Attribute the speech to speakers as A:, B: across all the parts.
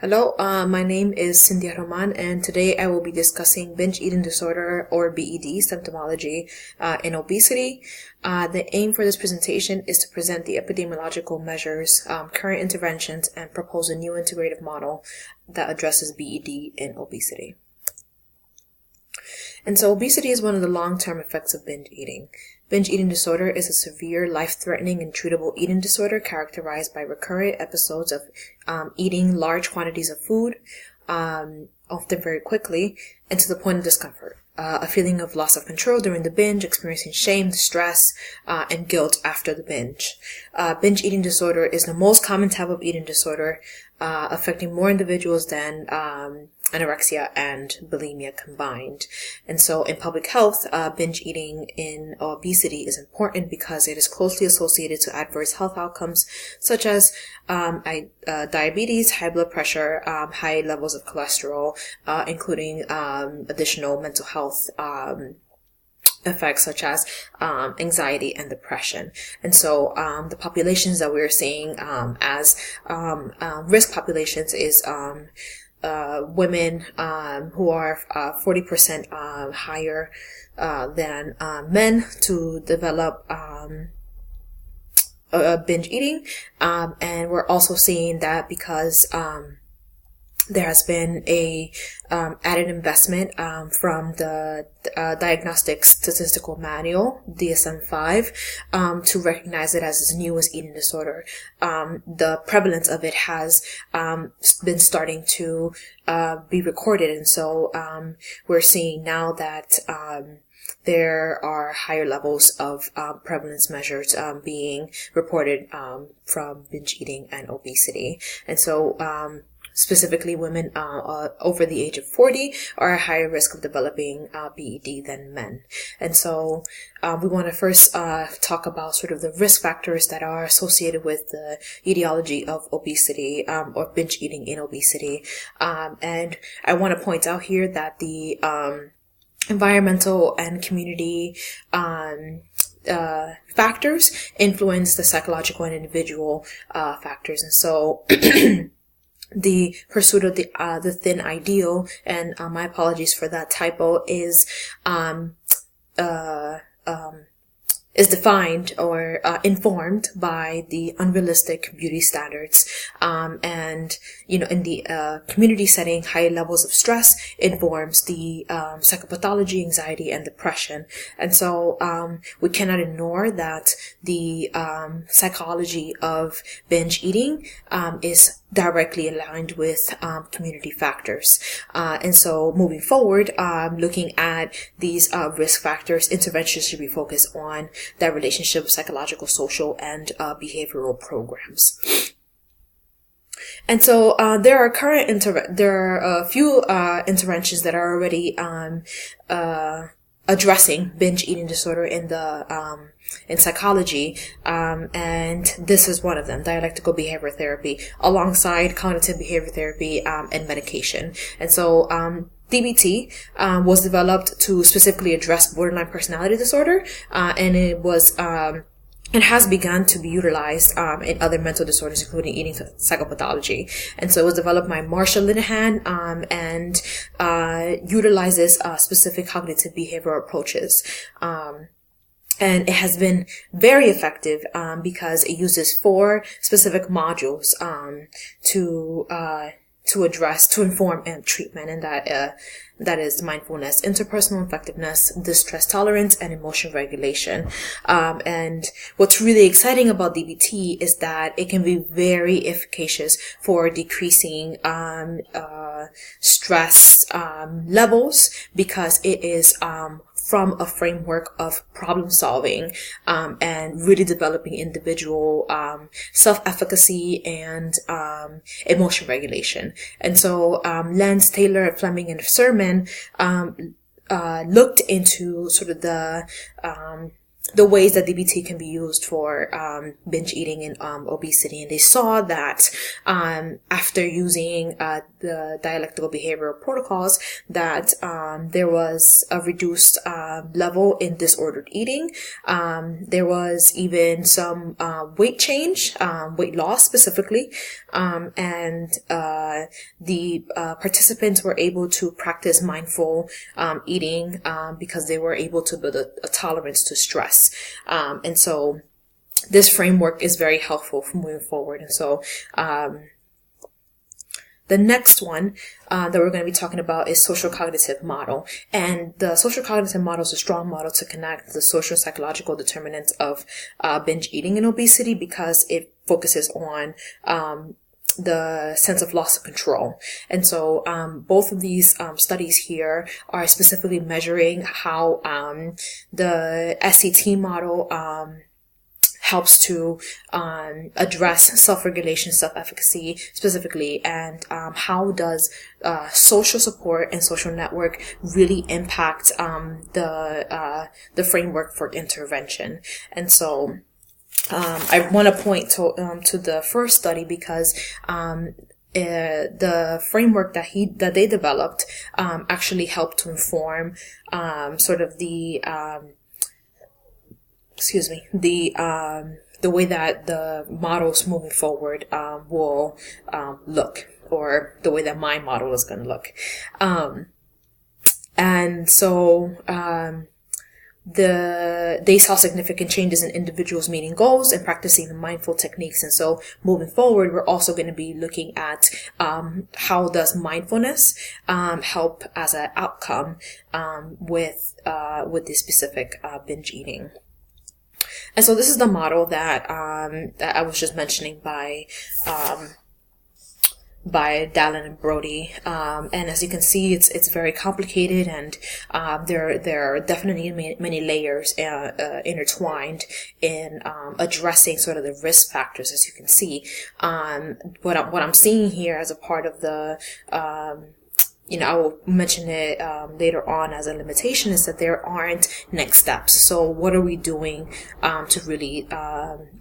A: Hello, my name is Cynthia Roman, and today I will be discussing binge eating disorder or BED symptomology in obesity. The aim for this presentation is to present the epidemiological measures, current interventions, and propose a new integrative model that addresses BED in obesity. And so obesity is one of the long-term effects of binge eating. Binge eating disorder is a severe, life-threatening, and treatable eating disorder characterized by recurrent episodes of eating large quantities of food, often very quickly, and to the point of discomfort. A feeling of loss of control during the binge, experiencing shame, distress, and guilt after the binge. Binge eating disorder is the most common type of eating disorder, affecting more individuals than anorexia and bulimia combined. And so in public health, binge eating in obesity is important because it is closely associated to adverse health outcomes such as diabetes, high blood pressure, high levels of cholesterol, including additional mental health effects such as anxiety and depression. And so the populations that we're seeing as risk populations is women who are 40% higher than men to develop binge eating, and we're also seeing that because there has been a added investment from the Diagnostic Statistical Manual, DSM-5, to recognize it as this newest eating disorder. The prevalence of it has been starting to be recorded, and so we're seeing now that there are higher levels of prevalence measures being reported from binge eating and obesity. And so specifically, women over the age of 40 are at higher risk of developing BED than men. And so we want to first talk about sort of the risk factors that are associated with the etiology of obesity or binge eating in obesity. And I want to point out here that the environmental and community factors influence the psychological and individual factors. And so the pursuit of the thin ideal, and my apologies for that typo, is defined or informed by the unrealistic beauty standards. And, you know, in the community setting, high levels of stress informs the psychopathology, anxiety, and depression. And so we cannot ignore that the psychology of binge eating is directly aligned with community factors. And so moving forward, looking at these risk factors, interventions should be focused on that relationship, psychological, social, and behavioral programs. And so there are a few interventions that are already addressing binge eating disorder in the in psychology, and this is one of them: dialectical behavior therapy alongside cognitive behavior therapy and medication. And so DBT was developed to specifically address borderline personality disorder, and it was and has begun to be utilized in other mental disorders, including eating psychopathology. And so it was developed by Marsha Linehan and utilizes specific cognitive behavioral approaches. And it has been very effective because it uses 4 specific modules to address, to inform and treatment, and that is mindfulness, interpersonal effectiveness, distress tolerance, and emotion regulation. And what's really exciting about DBT is that it can be very efficacious for decreasing stress levels, because it is from a framework of problem solving and really developing individual self-efficacy and emotion regulation. And so Lenz, Taylor, Fleming, and Sermon looked into sort of the the ways that DBT can be used for binge eating and obesity. And they saw that after using the dialectical behavioral protocols, that there was a reduced level in disordered eating. There was even some weight change, weight loss specifically, and the participants were able to practice mindful eating because they were able to build a tolerance to stress. And so this framework is very helpful for moving forward. And so the next one that we're going to be talking about is social cognitive model. And the social cognitive model is a strong model to connect the social psychological determinants of binge eating and obesity, because it focuses on the sense of loss of control. And so both of these studies here are specifically measuring how the SCT model helps to address self-regulation, self-efficacy specifically, and how does social support and social network really impact the framework for intervention. And so I want to point to the first study, because the framework that they developed actually helped to inform sort of the way that the models moving forward will look, or the way that my model is going to look. And so they saw significant changes in individuals meeting goals and practicing the mindful techniques. And so moving forward, we're also going to be looking at how does mindfulness help as an outcome with this specific binge eating. And so this is the model that I was just mentioning by Dallin and Brody. And as you can see, it's very complicated, and there are definitely many layers intertwined in addressing sort of the risk factors, as you can see. What I'm seeing here as a part of the I will mention it later on as a limitation, is that there aren't next steps. So what are we doing to really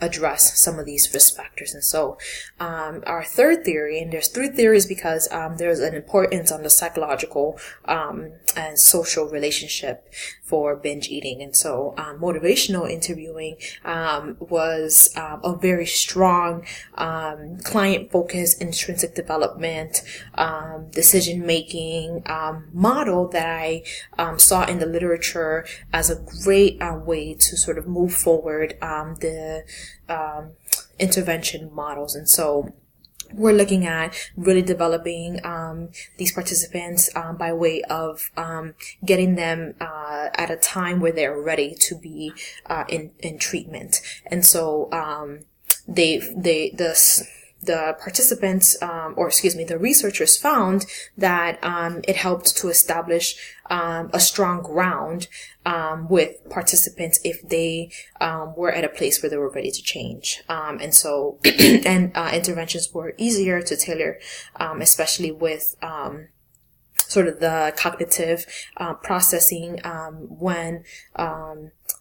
A: address some of these risk factors? And so our third theory, and there's three theories because there's an importance on the psychological and social relationship for binge eating. And so motivational interviewing was a very strong client-focused intrinsic development decision-making model that I saw in the literature as a great way to sort of move forward the intervention models. And so we're looking at really developing these participants by way of getting them at a time where they're ready to be in treatment. And so the participants, the researchers found that it helped to establish a strong ground with participants if they were at a place where they were ready to change. And so interventions were easier to tailor, especially with sort of the cognitive processing when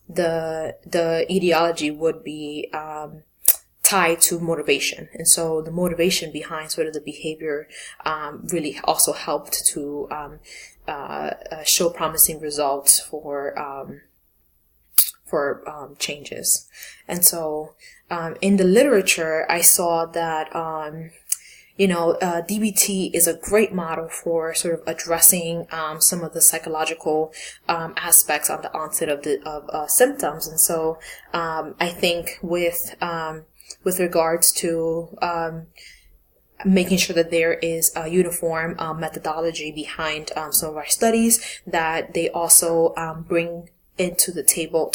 A: the etiology would be tied to motivation. And so the motivation behind sort of the behavior really also helped to show promising results for changes. And so in the literature, I saw that DBT is a great model for sort of addressing some of the psychological aspects on the onset of symptoms. And so I think with regards to making sure that there is a uniform methodology behind some of our studies, that they also bring to the table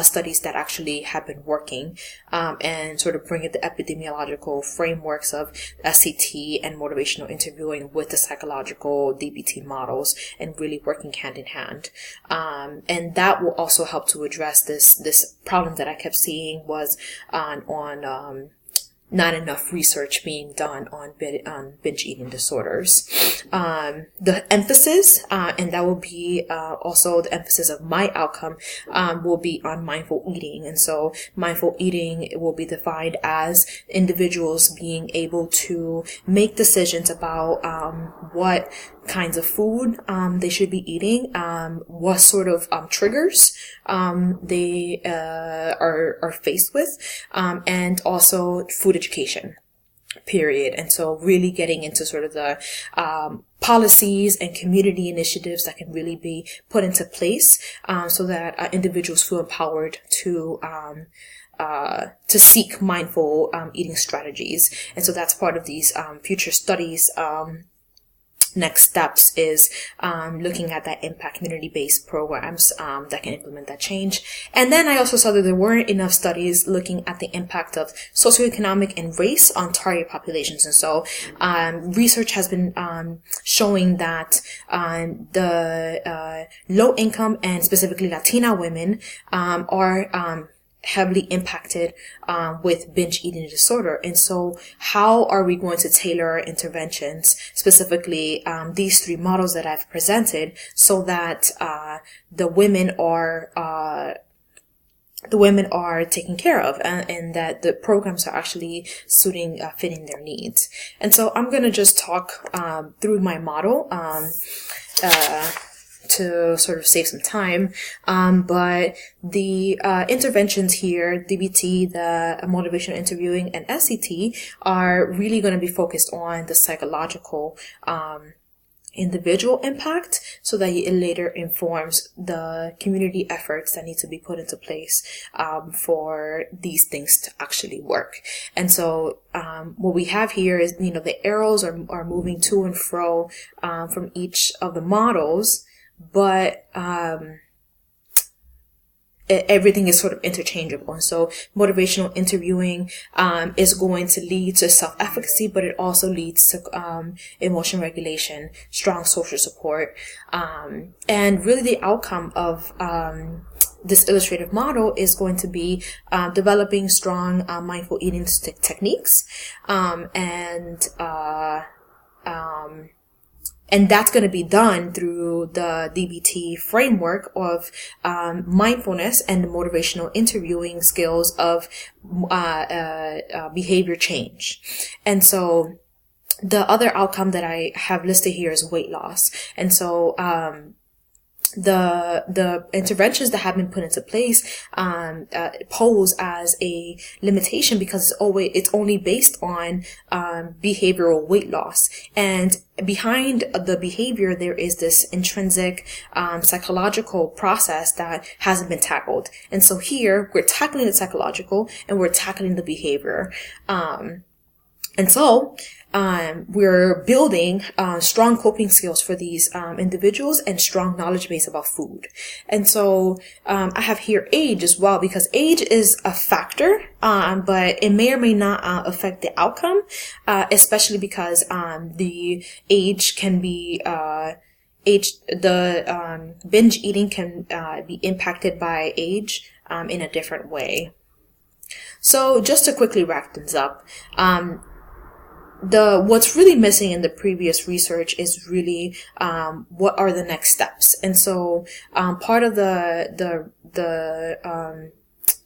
A: studies that actually have been working, and sort of bring in the epidemiological frameworks of SCT and motivational interviewing with the psychological DBT models, and really working hand in hand. And that will also help to address this problem that I kept seeing was on not enough research being done on binge eating disorders. The emphasis, and that will be also the emphasis of my outcome, will be on mindful eating. And so mindful eating will be defined as individuals being able to make decisions about what kinds of food they should be eating, what sort of triggers they are faced with, and also food education, period. And so really getting into sort of the policies and community initiatives that can really be put into place so that individuals feel empowered to seek mindful eating strategies. And so that's part of these future studies. Next steps is looking at that impact community-based programs that can implement that change. And then I also saw that there weren't enough studies looking at the impact of socioeconomic and race on target populations. And so research has been showing that the low income and specifically Latina women are heavily impacted with binge eating disorder. And so how are we going to tailor our interventions, specifically these three models that I've presented, so that the women are taken care of, and that the programs are actually fitting their needs. And so I'm going to just talk through my model to sort of save some time. But the interventions here, DBT, the motivational interviewing, and SCT are really going to be focused on the psychological individual impact, so that it later informs the community efforts that need to be put into place for these things to actually work. And so what we have here is, the arrows are moving to and fro from each of the models, but everything is sort of interchangeable. And so motivational interviewing is going to lead to self-efficacy, but it also leads to emotion regulation, strong social support, and really the outcome of this illustrative model is going to be developing strong mindful eating techniques, and that's going to be done through the DBT framework of mindfulness and the motivational interviewing skills of behavior change. And so the other outcome that I have listed here is weight loss. And so the interventions that have been put into place pose as a limitation, because it's only based on behavioral weight loss, and behind the behavior there is this intrinsic psychological process that hasn't been tackled. And so here we're tackling the psychological and we're tackling the behavior, and so we're building strong coping skills for these individuals and strong knowledge base about food. And so I have here age as well, because age is a factor, but it may or may not affect the outcome, especially because the age can be binge eating can be impacted by age in a different way. So just to quickly wrap things up, what's really missing in the previous research is really what are the next steps. And so part of the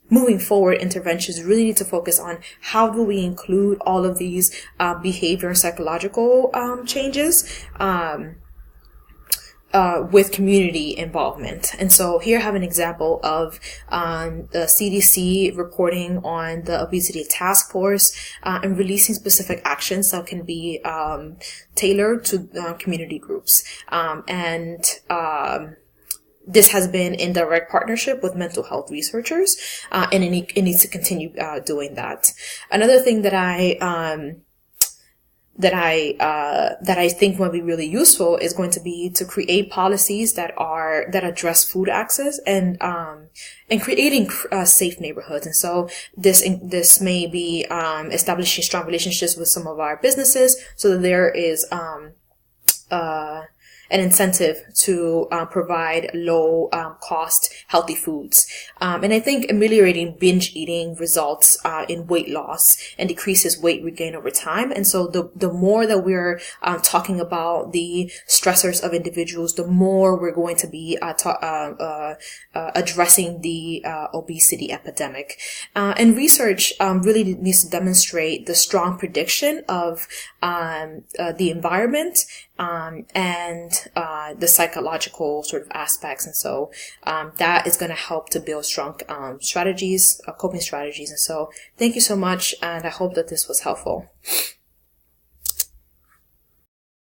A: moving forward interventions really need to focus on how do we include all of these behavior and psychological changes with community involvement. And so here I have an example of the CDC reporting on the obesity task force and releasing specific actions that can be tailored to community groups. This has been in direct partnership with mental health researchers, and it needs to continue doing that. Another thing that I think might be really useful is going to be to create policies that address food access and creating safe neighborhoods. And so this may be establishing strong relationships with some of our businesses, so that there is an incentive to provide low cost healthy foods. And I think ameliorating binge eating results in weight loss and decreases weight regain over time. And so the more that we're talking about the stressors of individuals, the more we're going to be addressing the obesity epidemic. And research really needs to demonstrate the strong prediction of the environment and the psychological sort of aspects. And so that is going to help to build strong strategies, coping strategies. And so thank you so much, and I hope that this was helpful.